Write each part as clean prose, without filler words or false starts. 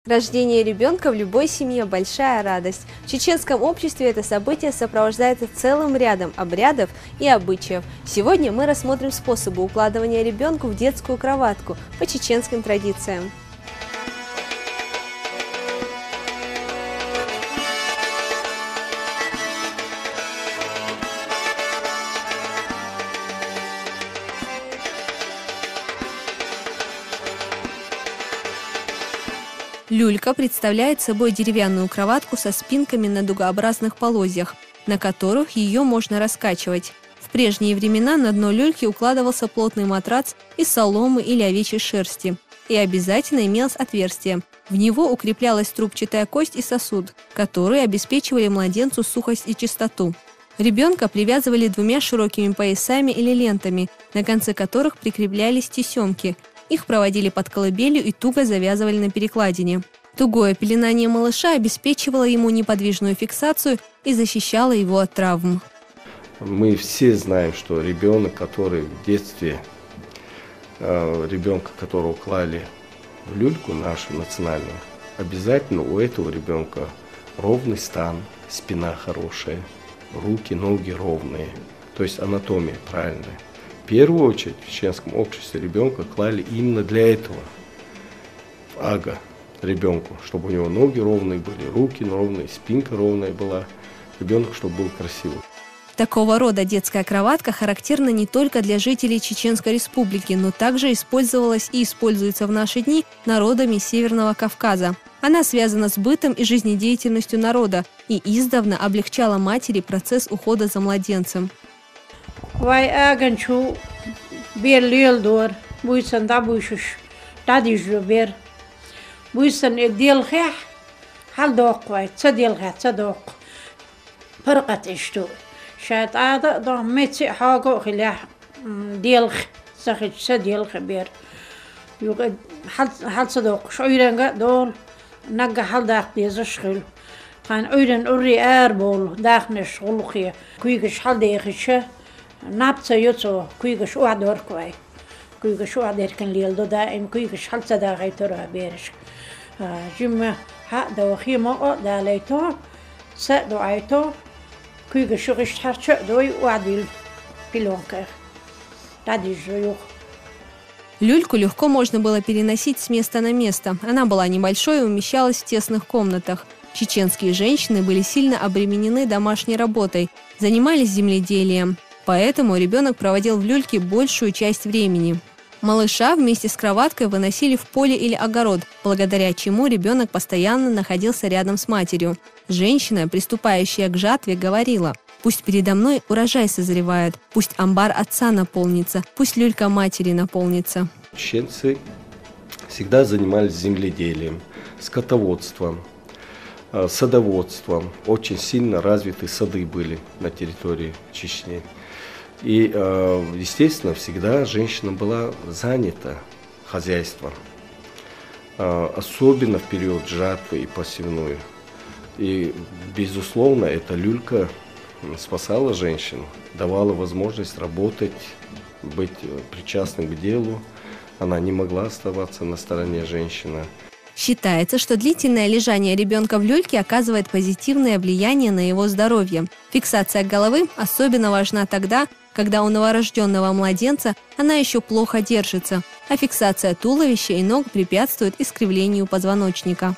Рождение ребенка в любой семье – большая радость. В чеченском обществе это событие сопровождается целым рядом обрядов и обычаев. Сегодня мы рассмотрим способы укладывания ребенка в детскую кроватку по чеченским традициям. Люлька представляет собой деревянную кроватку со спинками на дугообразных полозьях, на которых ее можно раскачивать. В прежние времена на дно люльки укладывался плотный матрац из соломы или овечьей шерсти. И обязательно имелось отверстие. В него укреплялась трубчатая кость и сосуд, которые обеспечивали младенцу сухость и чистоту. Ребенка привязывали двумя широкими поясами или лентами, на конце которых прикреплялись тесемки. Их проводили под колыбелью и туго завязывали на перекладине. Тугое пеленание малыша обеспечивало ему неподвижную фиксацию и защищало его от травм. Мы все знаем, что ребенок, который в детстве, ребенка, которого клали в люльку нашу национальную, обязательно у этого ребенка ровный стан, спина хорошая, руки, ноги ровные, то есть анатомия правильная. В первую очередь в чеченском обществе ребенка клали именно для этого, ага, ребенку, чтобы у него ноги ровные были, руки ровные, спинка ровная была, ребенок, чтобы был красивый. Такого рода детская кроватка характерна не только для жителей Чеченской Республики, но также использовалась и используется в наши дни народами Северного Кавказа. Она связана с бытом и жизнедеятельностью народа и издавна облегчала матери процесс ухода за младенцем. Вай аганчу бер лилдор, буйсан да буйшуш, тадижу бер, буйсан делхех, халдок вай, цаделхех, цадок, паркат ишту. شاید عاده دام میتی حاجو خیلی دیلخ سخت سدیلخ بیر یوگا حال صدق شویرنگا دول نگه حال داخل دیزش خیل خان اویرن اوری بول داخلش خلقیه کویگش حال دیخشه نبض یوتو کویگش وعدور کوی کویگش وعدر کن لیل دو دائم کویگش حال صداقی ترا بیرش جمع ها دوخی ما دالیتو سدعیتو Люльку легко можно было переносить с места на место. Она была небольшой и умещалась в тесных комнатах. Чеченские женщины были сильно обременены домашней работой, занимались земледелием. Поэтому ребенок проводил в люльке большую часть времени. Малыша вместе с кроваткой выносили в поле или огород, благодаря чему ребенок постоянно находился рядом с матерью. Женщина, приступающая к жатве, говорила: «Пусть передо мной урожай созревает, пусть амбар отца наполнится, пусть люлька матери наполнится». Чеченцы всегда занимались земледелием, скотоводством, садоводством. Очень сильно развиты сады были на территории Чечни. И, естественно, всегда женщина была занята хозяйством, особенно в период жатвы и посевную. И, безусловно, эта люлька спасала женщину, давала возможность работать, быть причастным к делу. Она не могла оставаться на стороне женщины. Считается, что длительное лежание ребенка в люльке оказывает позитивное влияние на его здоровье. Фиксация головы особенно важна тогда, когда у новорожденного младенца она еще плохо держится, а фиксация туловища и ног препятствует искривлению позвоночника.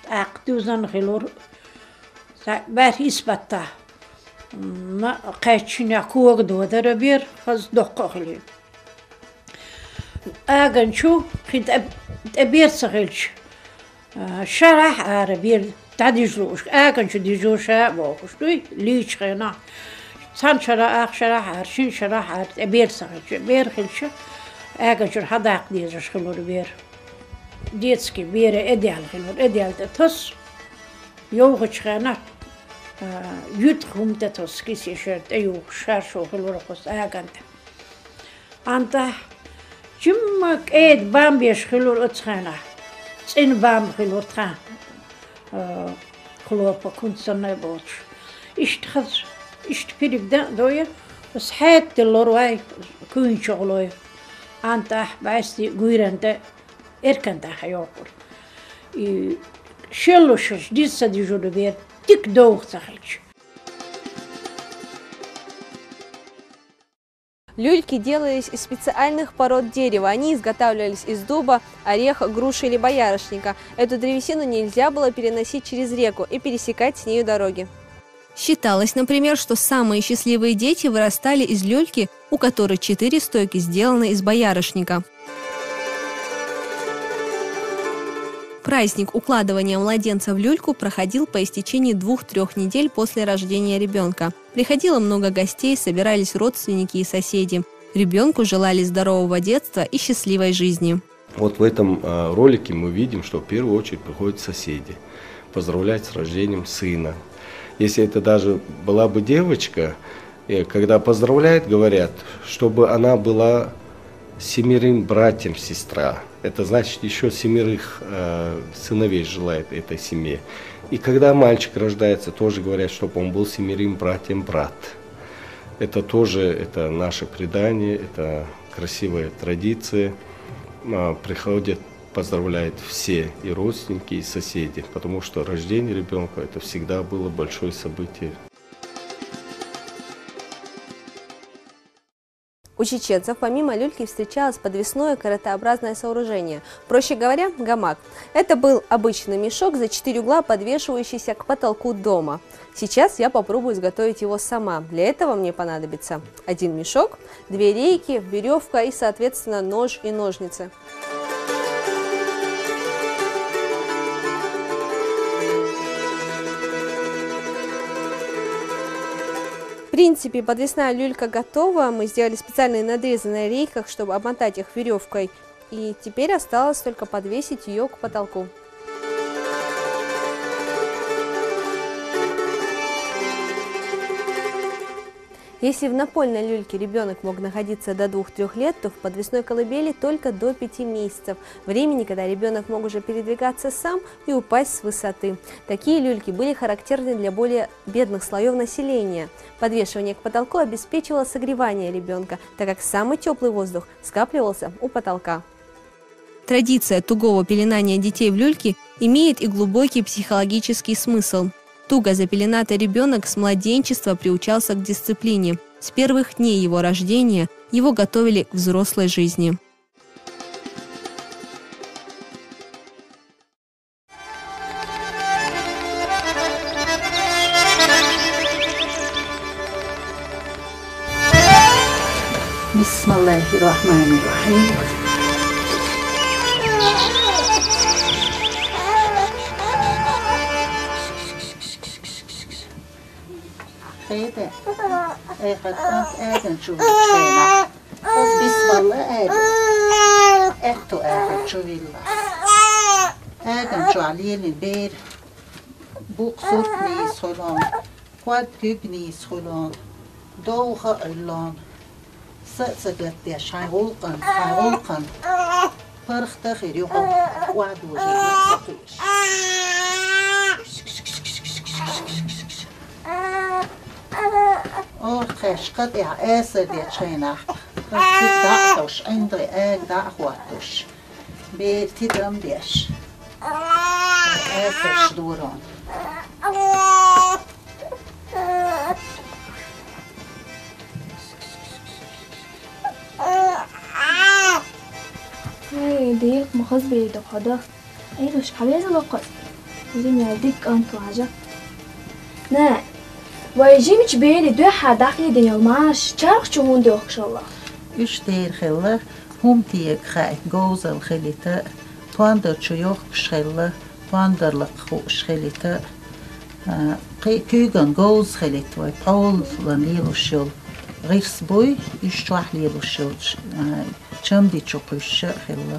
Aqduzan khilur bar isbatta ma qaychina kuog do darabir khaz doqqa khili agan shu khid abir saghilch sharah arabir tadijlush agan shu dijusha boqshtu lich khina san sharah arshin sharah abir saghilch abir khilch agan shu hadaq dijish khilur bir детский бере идеал это тос йогочхана ют хумта тос кисишет аю шаршо хлорохос агант أنت جمك إيد بام بيشخلور أتخانة إن بام خلور تخان خلوبا كنت سنة بوش إشت بيرك دوية بس حيت اللورواي كون شغلوي أنت باستي غيرنت إركنت حيوكر شلوشش ديسا دي جودو بير تك دوغ تخلش. Люльки делались из специальных пород дерева. Они изготавливались из дуба, ореха, груши или боярышника. Эту древесину нельзя было переносить через реку и пересекать с нею дороги. Считалось, например, что самые счастливые дети вырастали из люльки, у которой 4 стойки сделаны из боярышника. Праздник укладывания младенца в люльку проходил по истечении 2-3 недель после рождения ребенка. Приходило много гостей, собирались родственники и соседи. Ребенку желали здорового детства и счастливой жизни. Вот в этом ролике мы видим, что в первую очередь приходят соседи поздравлять с рождением сына. Если это даже была бы девочка, когда поздравляют, говорят, чтобы она была 7 братьям сестра. Это значит, еще 7 сыновей желает этой семье. И когда мальчик рождается, тоже говорят, чтобы он был 7 братьям брат. Это тоже это наше предание, это красивая традиция. Приходят, поздравляют все и родственники, и соседи, потому что рождение ребенка это всегда было большое событие. У чеченцев помимо люльки встречалось подвесное каретообразное сооружение, проще говоря, гамак. Это был обычный мешок за 4 угла, подвешивающийся к потолку дома. Сейчас я попробую изготовить его сама. Для этого мне понадобится 1 мешок, 2 рейки, веревка и, соответственно, нож и ножницы. В принципе, подвесная люлька готова. Мы сделали специальные надрезы на рейках, чтобы обмотать их веревкой. И теперь осталось только подвесить ее к потолку. Если в напольной люльке ребенок мог находиться до 2-3 лет, то в подвесной колыбели только до 5 месяцев. Времени, когда ребенок мог уже передвигаться сам и упасть с высоты. Такие люльки были характерны для более бедных слоев населения. Подвешивание к потолку обеспечивало согревание ребенка, так как самый теплый воздух скапливался у потолка. Традиция тугого пеленания детей в люльке имеет и глубокий психологический смысл. Туго запеленатый ребенок с младенчества приучался к дисциплине. С первых дней его рождения его готовили к взрослой жизни. Бисмиллахир-рахманир-рахим. Хейде, ägen tjuvilla. Bismalla ägto ägen tjuvilla. Ägen tjuvalien ber. Buksut nis holan. Quad gug nis holan. Doha ölan. Sätsäglet det shayvolkan. Parkhta khiryoqan. Quad wajib. خشقت إعاسة دي تشيناح قصد دعطوش عندي آج دعواتوش بتدرم ديش إعاسة شدوران هاي ديك مخص بيدك هذا أيوش حبيزة لقص زين يديك أنتو عجب نه ويجيمش بيلي دو حداق يدين الماش تشارك شمون دوخ إن شاء الله إيش دير خلا هم تيك خاي جوز الخليتا تواندر شيوخ شخلا تواندر لقخو شخليتا كيغن جوز خليت واي باول لنيلو شول غيرس بوي يشتوح ليلو شول شم دي تشوقش خلا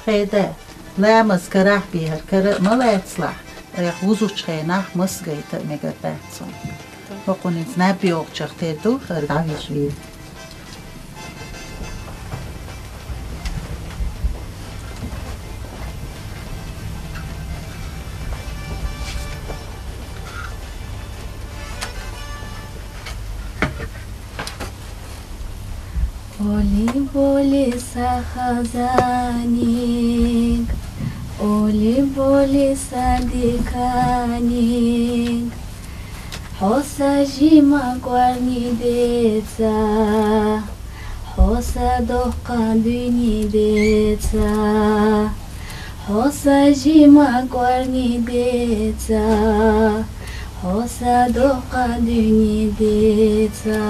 خيدا لا مسكرح بيها كرا ما لا يتصلح ريح وزو تشخيناح مسجيت ميجا باتسون وقوني نبيوق تشختيدو خرجعيش بيه Oli boli sa khazaning, oli boli sa dikaning, hosa jima kwarni detsa, hosa dohka duni detsa, hosa jima kwarni detsa, hosa dohka duni detsa.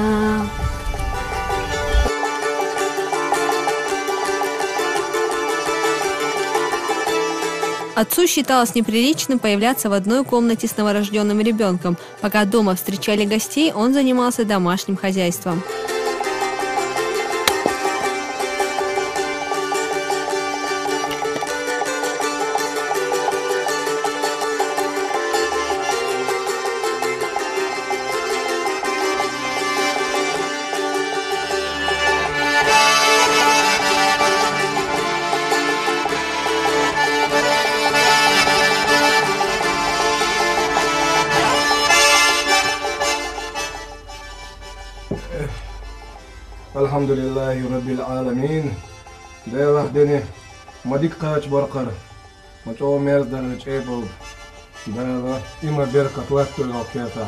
Отцу считалось неприличным появляться в одной комнате с новорожденным ребенком. Пока дома встречали гостей, он занимался домашним хозяйством. Elhamdülillahi Rabbil Alamin. Devah deni madik kaç barkar. Maço merzdar çepol. Devah ima berkat vakti okuyata.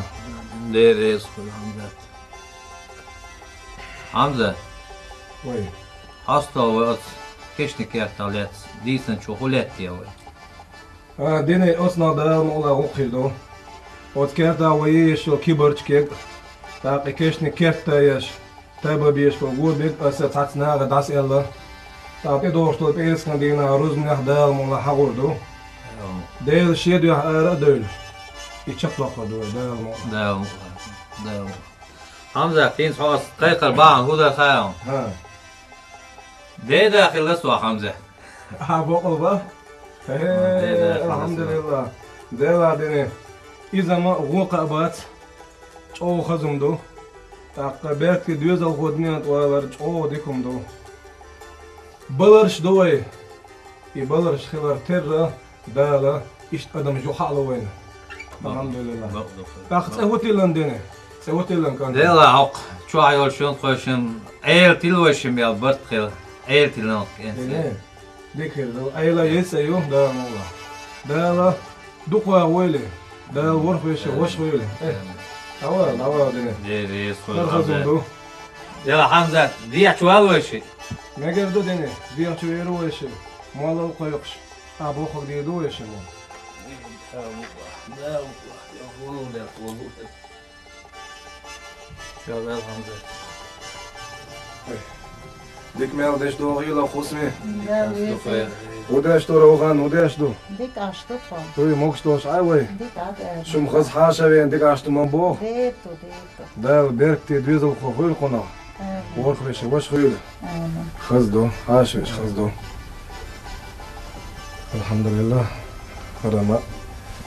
Deriz Hamza. Hamza, Oy. hasta ve keşke kertalet. Disen çokolat ya ve. Ha deni osna davam ola okuyordu. Ot kerta ve yeşil kibarçkek. Taqi keşne kerta yaş. Tabi bir şey bu bir asıl tatna das ella. Tabi doğrusu bir eskan dina ruzmah davam ola hagurdu. Değil şey diyor ara değil. İçak bakıyordu davam. Devam. Hamza, fin has kaykar bağın huda sayam. Ha. De dahil aswa Hamza. Ha bu oldu. Elhamdülillah. Devah deni. İzama vuqabat. Çoğu kazımdı. Taqqa belki düz algodniyat oyalar çoğu dikumdu. Balarış doy. Balarış khilar terra dala iş adam juhalı oyun. Elhamdülillah. Taqqa sevutilan deni. Sevutilan kan. De la haq. Şu ayol şun qoşun. Eğer tilvaşım ya bart khil. Eğer tilnak. Deni. Dikir. Ayla yesayu da mola. Dala duqa wele. Dala warfeşe waş wele. Hava deni. Deriz Kazımdı. Ya Hamza, diye çuval ve şey. Ne geldi deni? Bir çöğürü o işi. Malal koyuş. Abu khodidu o işi bu. Dikmel deş doğuyla khusmi. Udaş doğuğan udaş do. Dik açtı falan. Toy moks doş ay vay. Dik adı. Şum khaz haşa ve dik açtı man bu. Deto. Da berkti düzel khoyl qona. Warkhweş waş khoyl. Khaz do. Haşa khaz do. Elhamdülillah. Harama.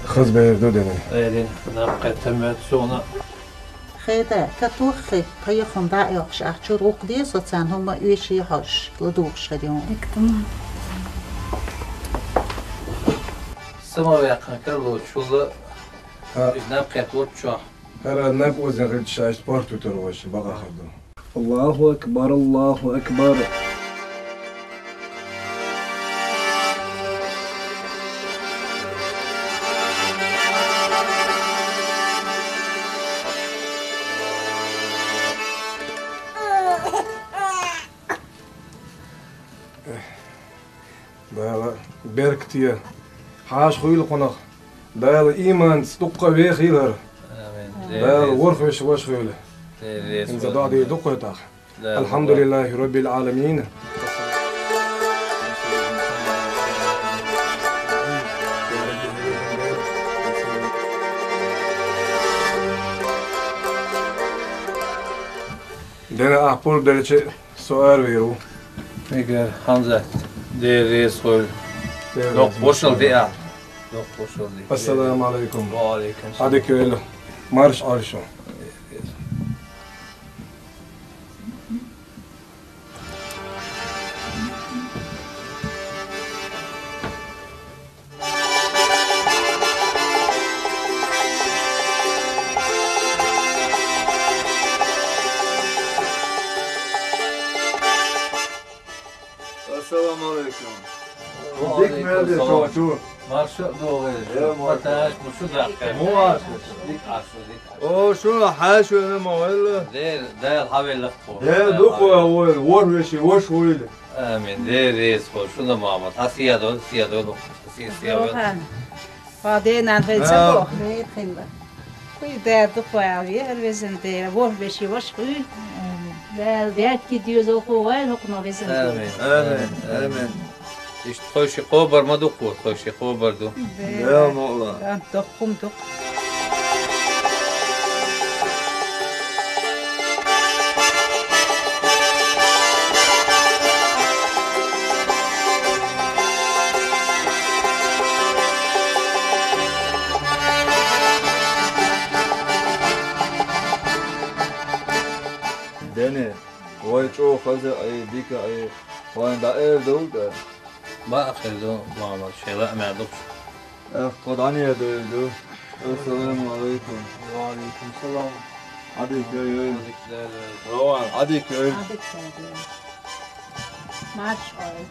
Khaz berdo deni. Eğer naqetemet sonra خیده کتوخی پای خونده ایاخش اخچو روق دیه سوچن هم ایشی هاش لدوخش خدیم تمام. Sama yakın kaldı çulu. Ha. Naqet uçça. Hara nab o'zing qilib ishlash bor tuturvosh baqa qildi. Allohu akbar, Allohu akbar. Dala berktiye. Haş khuyul qonoq. Dala iman stuqqa ve khilar. Dala warxwesh wash khuyul. إن زدادي دقيتك الحمد لله رب العالمين Dene ahpol derece soğar veru. Eğer Hamza deriz koy. Yok boşal diye. Yok boşal diye. Esselamu aleyküm. Ve aleyküm. Hadi köyle. Marş arşon. Assalamu alaikum. Dik nerede çoğu? Marşa doğru. Pataş bu şu dakika. Mu var? Dik aşağı dik. O şunu haşu ne mavella. Der havel bu. Ya duku ya var veşi hoş oydu. Amin. Der reis bu. Şunu Muhammed. Hasiya do, siya do. Siya. بعدين هنفلسف آه. خير خلا خوي ده دقوا الوزن ده وش بشي وش خوي ده ده كي زو خوي هكنا وزن Amin. Amin. Amin. İşte hoşi kobar ma do kur. Hoşi kobar do. Ya mola. أنت دقهم دق Dene. Vay çoğu fazla ay dika ay. Vay da evde. ما أخر do Muhammed. Şeyler mi adık? Qodani ya do. Assalamu alaikum. Aleyküm selam. Hadi köy. Rowan hadi köy. ماش أوي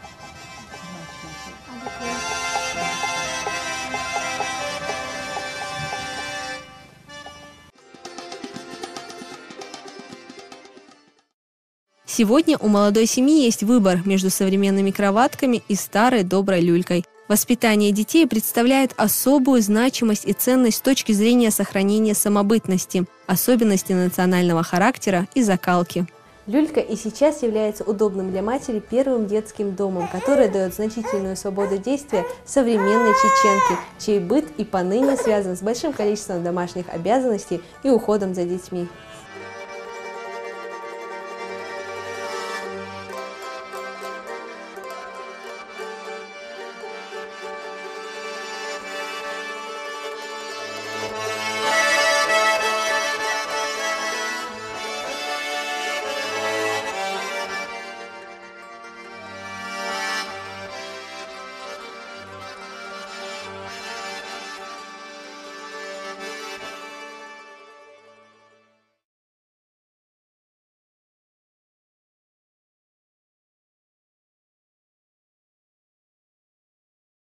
Сегодня у молодой семьи есть выбор между современными кроватками и старой доброй люлькой. Воспитание детей представляет особую значимость и ценность с точки зрения сохранения самобытности, особенностей национального характера и закалки. Люлька и сейчас является удобным для матери первым детским домом, который дает значительную свободу действия современной чеченке, чей быт и поныне связан с большим количеством домашних обязанностей и уходом за детьми.